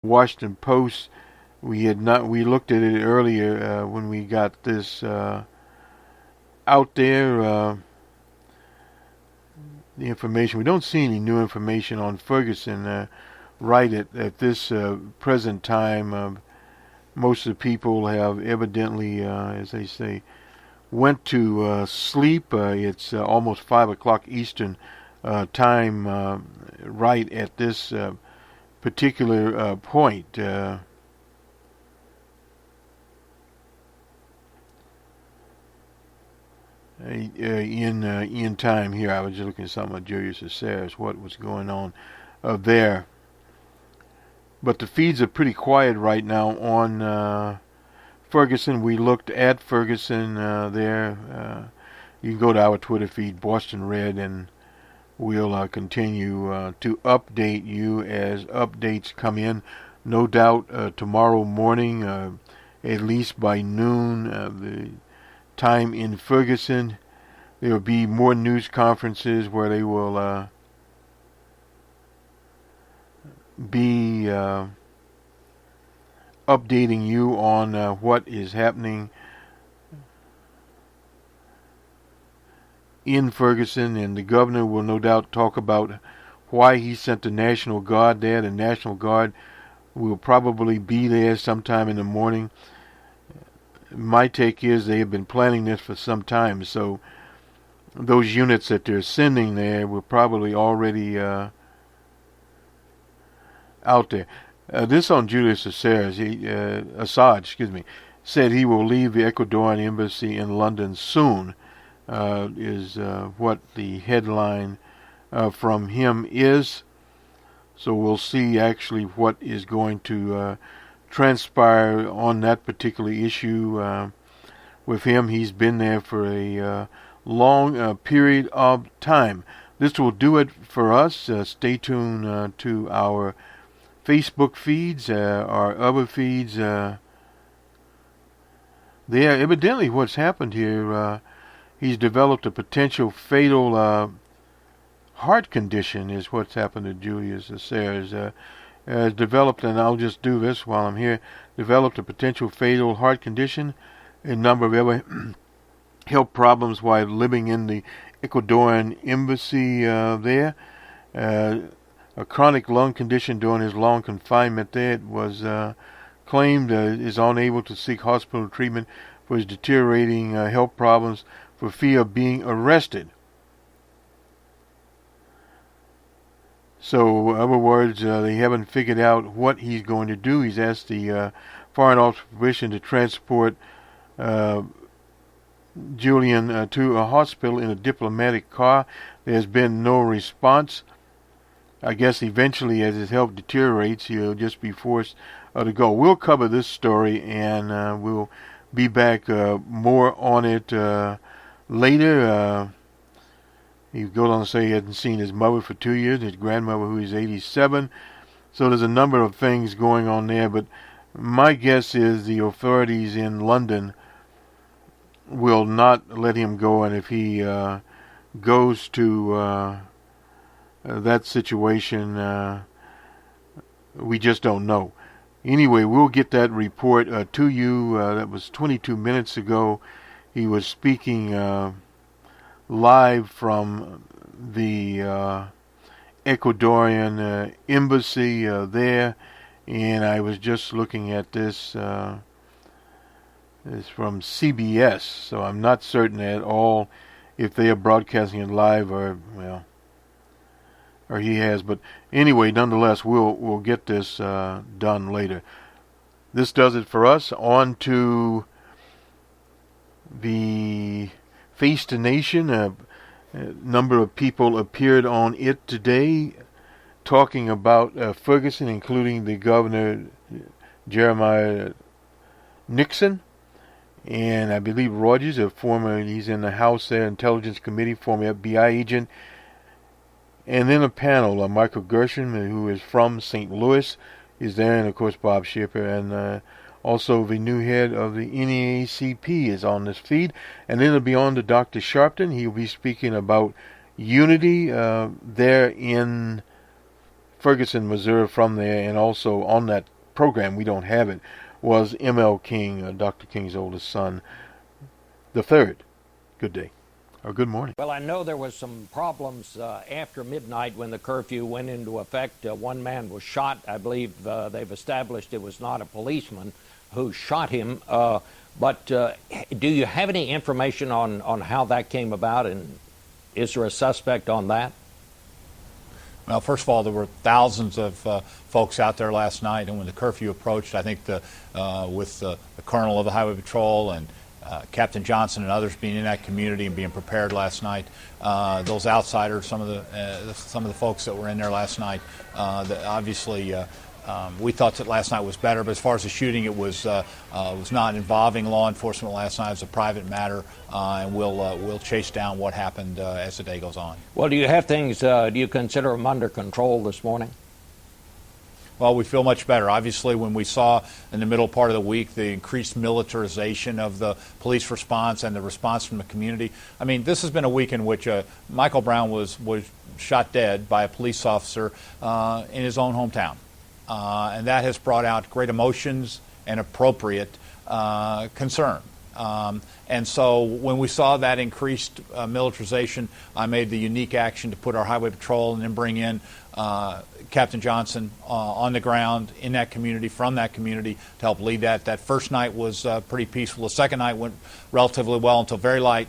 Washington Post. We looked at it earlier when we got this out there. The information. We don't see any new information on Ferguson right at this present time. Most of the people have evidently, as they say, went to sleep. It's almost 5 o'clock Eastern time right at this particular point. In time here, I was just looking at some of Julius Caesar's, what was going on there. But the feeds are pretty quiet right now on Ferguson. We looked at Ferguson there. You can go to our Twitter feed, Boston Red, and we'll continue to update you as updates come in. No doubt tomorrow morning, at least by noon, the time in Ferguson, there will be more news conferences where they will be updating you on what is happening in Ferguson, and the governor will no doubt talk about why he sent the National Guard there. The National Guard will probably be there sometime in the morning. My take is they have been planning this for some time, so those units that they're sending there were probably already out there. This on Julius Assad, said he will leave the Ecuadorian embassy in London soon, is what the headline from him is. So we'll see actually what is going to transpire on that particular issue with him. He's been there for a long period of time. This will do it for us. Stay tuned to our Facebook feeds, our other feeds. There, evidently what's happened here, he's developed a potential fatal heart condition is what's happened to Julius Caesar. Has developed, and I'll just do this while I'm here, developed a potential fatal heart condition, a number of other health problems while living in the Ecuadorian embassy there. A chronic lung condition during his long confinement there. It was claimed is unable to seek hospital treatment for his deteriorating health problems for fear of being arrested. So, in other words, they haven't figured out what he's going to do. He's asked the Foreign Office permission to transport Julian to a hospital in a diplomatic car. There's been no response. I guess eventually, as his health deteriorates, he'll just be forced to go. We'll cover this story, and we'll be back more on it later. He goes on to say he hasn't seen his mother for 2 years, his grandmother, who is 87. So there's a number of things going on there, but my guess is the authorities in London will not let him go, and if he goes to that situation, we just don't know. Anyway, we'll get that report to you. That was 22 minutes ago. He was speaking live from the Ecuadorian embassy there, and I was just looking at this. It's from CBS, so I'm not certain at all if they are broadcasting it live or he has. But anyway, nonetheless, we'll get this done later. This does it for us. On to the Face the Nation. A number of people appeared on it today talking about Ferguson, including the governor, Jeremiah Nixon, and I believe Rogers, he's in the House there, Intelligence Committee, former FBI agent, and then a panel, Michael Gershon, who is from St. Louis, is there, and of course Bob Schiffer, and also the new head of the NAACP is on this feed. And then it'll be on to Dr-al-Sharpton. He'll be speaking about unity there in Ferguson, Missouri from there, and also on that program, we don't have it, was M.L. King, Dr. King's oldest son, the third. Good day, or good morning. Well, I know there was some problems after midnight when the curfew went into effect. One man was shot. I believe they've established it was not a policeman who shot him. But do you have any information on how that came about, and is there a suspect on that? Well, first of all, there were thousands of folks out there last night, and when the curfew approached, I think with the colonel of the Highway Patrol and Captain Johnson and others being in that community and being prepared last night, those outsiders, some of the folks that were in there last night, obviously. We thought that last night was better, but as far as the shooting, it was not involving law enforcement last night. It was a private matter, and we'll chase down what happened as the day goes on. Well, do you have things? Do you consider them under control this morning? Well, we feel much better. Obviously, when we saw in the middle part of the week the increased militarization of the police response and the response from the community, I mean, this has been a week in which Michael Brown was shot dead by a police officer in his own hometown. And that has brought out great emotions and appropriate concern. And so when we saw that increased militarization, I made the unique action to put our Highway Patrol and then bring in Captain Johnson on the ground in that community, from that community, to help lead that. That first night was pretty peaceful. The second night went relatively well until very late,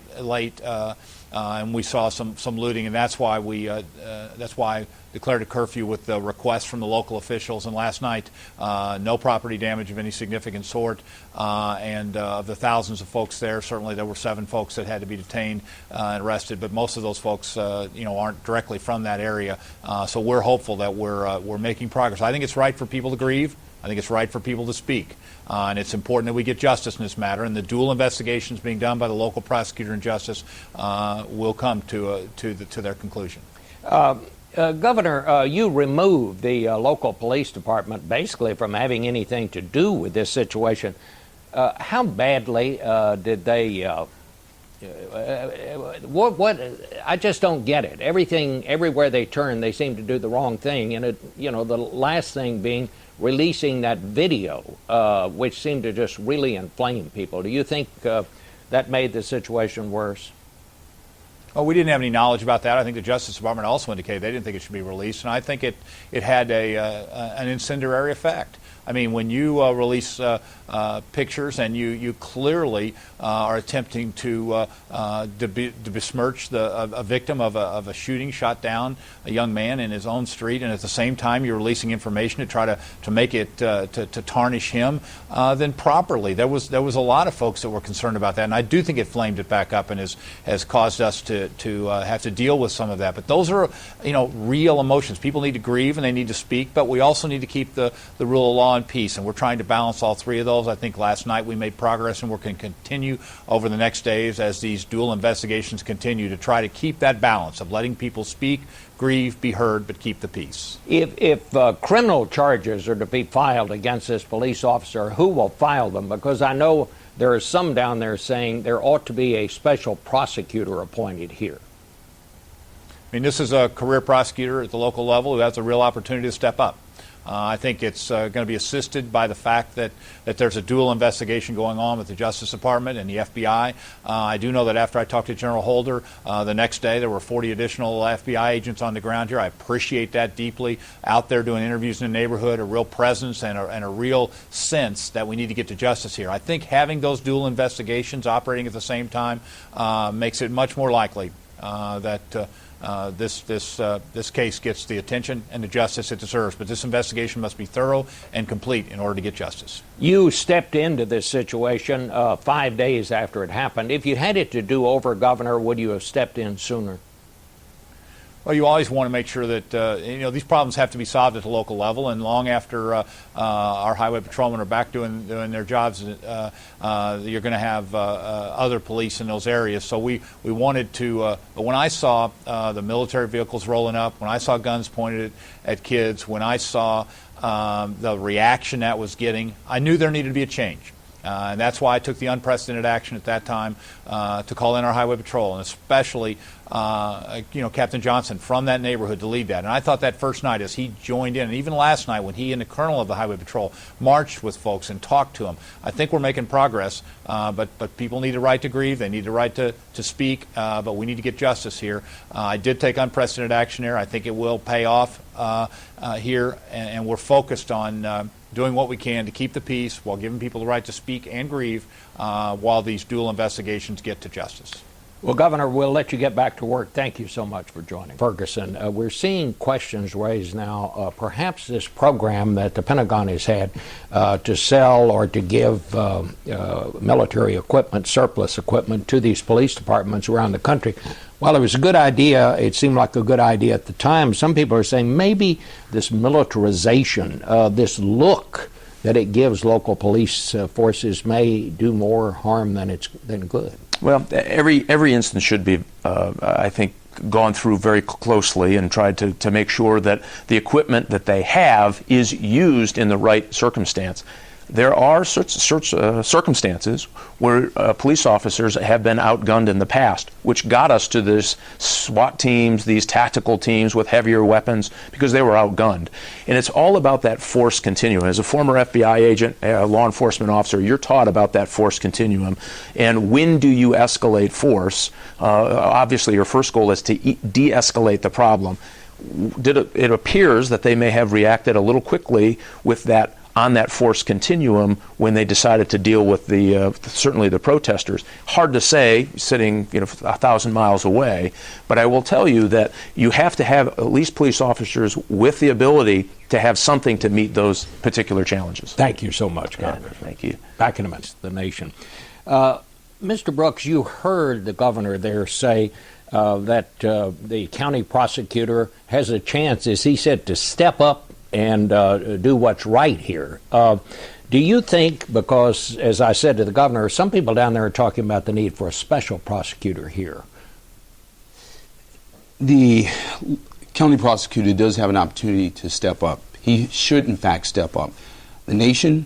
and we saw some looting, and that's why I declared a curfew with the request from the local officials. And last night, no property damage of any significant sort, and of the thousands of folks there, certainly there were 7 folks that had to be detained and arrested, but most of those folks, aren't directly from that area. So we're hopeful that we're making progress. I think it's right for people to grieve. I think it's right for people to speak. And it's important that we get justice in this matter. And the dual investigations being done by the local prosecutor and justice will come to their conclusion. Governor, you removed the local police department basically from having anything to do with this situation. How badly did they? What? I just don't get it. Everywhere they turn, they seem to do the wrong thing. And the last thing being releasing that video, which seemed to just really inflame people. Do you think that made the situation worse? Oh, we didn't have any knowledge about that. I think the Justice Department also indicated they didn't think it should be released, and I think it had an incendiary effect. I mean, when you release pictures and you clearly are attempting to besmirch a victim of a shooting, shot down a young man in his own street, and at the same time you're releasing information to try to make it to tarnish him, then properly. There was a lot of folks that were concerned about that, and I do think it flamed it back up and has caused us to have to deal with some of that. But those are real emotions. People need to grieve and they need to speak, but we also need to keep the rule of law and peace, and we're trying to balance all three of those. I think last night we made progress, and we're going to continue over the next days as these dual investigations continue to try to keep that balance of letting people speak, grieve, be heard, but keep the peace. If criminal charges are to be filed against this police officer, who will file them? Because I know there are some down there saying there ought to be a special prosecutor appointed here. I mean, this is a career prosecutor at the local level who has a real opportunity to step up. I think it's going to be assisted by the fact that there's a dual investigation going on with the Justice Department and the FBI. I do know that after I talked to General Holder the next day, there were 40 additional FBI agents on the ground here. I appreciate that deeply, out there doing interviews in the neighborhood, a real presence and a real sense that we need to get to justice here. I think having those dual investigations operating at the same time makes it much more likely that this case gets the attention and the justice it deserves. But this investigation must be thorough and complete in order to get justice. You stepped into this situation 5 days after it happened. If you had it to do over, Governor, would you have stepped in sooner? Well, you always want to make sure that these problems have to be solved at the local level, and long after our highway patrolmen are back doing their jobs, you're going to have other police in those areas. So we wanted to. But when I saw the military vehicles rolling up, when I saw guns pointed at kids, when I saw the reaction that was getting, I knew there needed to be a change. And that's why I took the unprecedented action at that time to call in our highway patrol, and especially Captain Johnson from that neighborhood to lead that. And I thought that first night as he joined in, and even last night when he and the colonel of the Highway Patrol marched with folks and talked to them, I think we're making progress. But people need a right to grieve. They need the right to speak. But we need to get justice here. I did take unprecedented action there. I think it will pay off here. And we're focused on doing what we can to keep the peace while giving people the right to speak and grieve while these dual investigations get to justice. Well, Governor, we'll let you get back to work. Thank you so much for joining. Ferguson, we're seeing questions raised now. Perhaps this program that the Pentagon has had to sell or to give military equipment, surplus equipment, to these police departments around the country. While it was a good idea, it seemed like a good idea at the time, some people are saying maybe this militarization, this look that it gives local police forces may do more harm than good. Well, every instance should be, I think, gone through very closely and tried to make sure that the equipment that they have is used in the right circumstance. There are circumstances where police officers have been outgunned in the past, which got us to this SWAT teams, these tactical teams with heavier weapons, because they were outgunned. And it's all about that force continuum. As a former FBI agent, a law enforcement officer, you're taught about that force continuum. And when do you escalate force? Obviously, your first goal is to de-escalate the problem. It appears that they may have reacted a little quickly with that on that force continuum when they decided to deal with certainly the protesters. Hard to say, sitting 1,000 miles away, but I will tell you that you have to have at least police officers with the ability to have something to meet those particular challenges. Thank you so much, Governor. Thank you. Back in a minute, the nation. Mr. Brooks, you heard the governor there say that the county prosecutor has a chance, as he said, to step up and do what's right here. Do you think, because, as I said to the governor, some people down there are talking about the need for a special prosecutor here? The county prosecutor does have an opportunity to step up. He should, in fact, step up. The nation,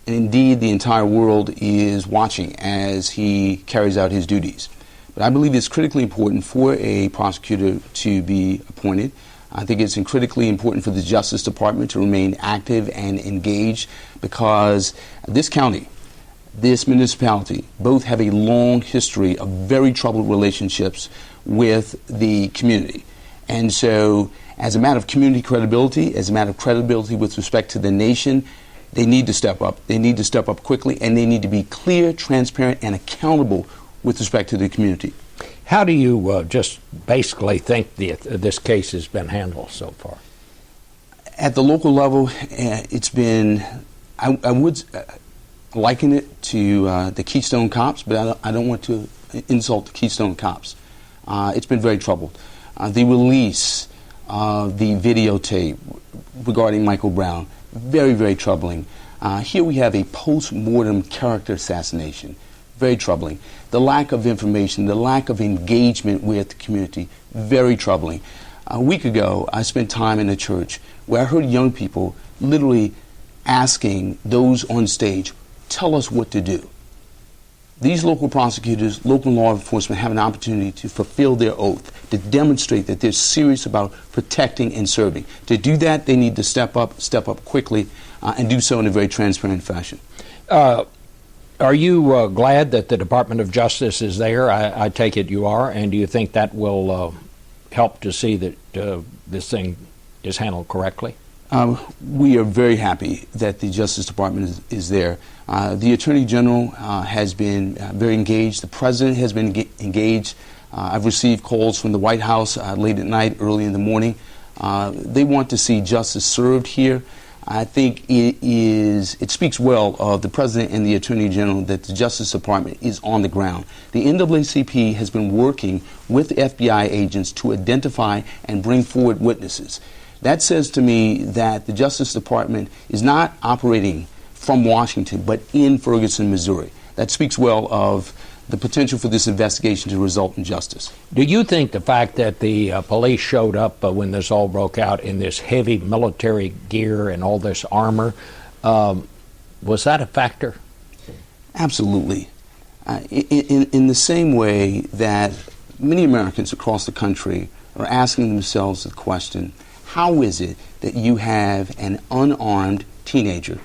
and indeed the entire world, is watching as he carries out his duties. But I believe it's critically important for a prosecutor to be appointed. I think it's critically important for the Justice Department to remain active and engaged, because this county, this municipality, both have a long history of very troubled relationships with the community. And so, as a matter of community credibility, as a matter of credibility with respect to the nation, they need to step up. They need to step up quickly, and they need to be clear, transparent, and accountable with respect to the community. How do you just basically think this case has been handled so far? At the local level, it's been, I would liken it to the Keystone Cops, but I don't want to insult the Keystone Cops. It's been very troubled. The release of the videotape regarding Michael Brown, very, very troubling. Here we have a post-mortem character assassination. Very troubling. The lack of information, the lack of engagement with the community, very troubling. A week ago, I spent time in a church where I heard young people literally asking those on stage, tell us what to do. These local prosecutors, local law enforcement have an opportunity to fulfill their oath, to demonstrate that they're serious about protecting and serving. To do that, they need to step up quickly, and do so in a very transparent fashion. Are you glad that the Department of Justice is there? I take it you are. And do you think that will help to see that this thing is handled correctly? We are very happy that the Justice Department is there. The Attorney General has been very engaged. The President has been engaged. I've received calls from the White House late at night, early in the morning. They want to see justice served here. I think it speaks well of the President and the Attorney General that the Justice Department is on the ground. The NAACP has been working with the FBI agents to identify and bring forward witnesses. That says to me that the Justice Department is not operating from Washington, but in Ferguson, Missouri. That speaks well of the potential for this investigation to result in justice. Do you think the fact that the police showed up when this all broke out in this heavy military gear and all this armor, was that a factor? Absolutely. In the same way that many Americans across the country are asking themselves the question, how is it that you have an unarmed teenager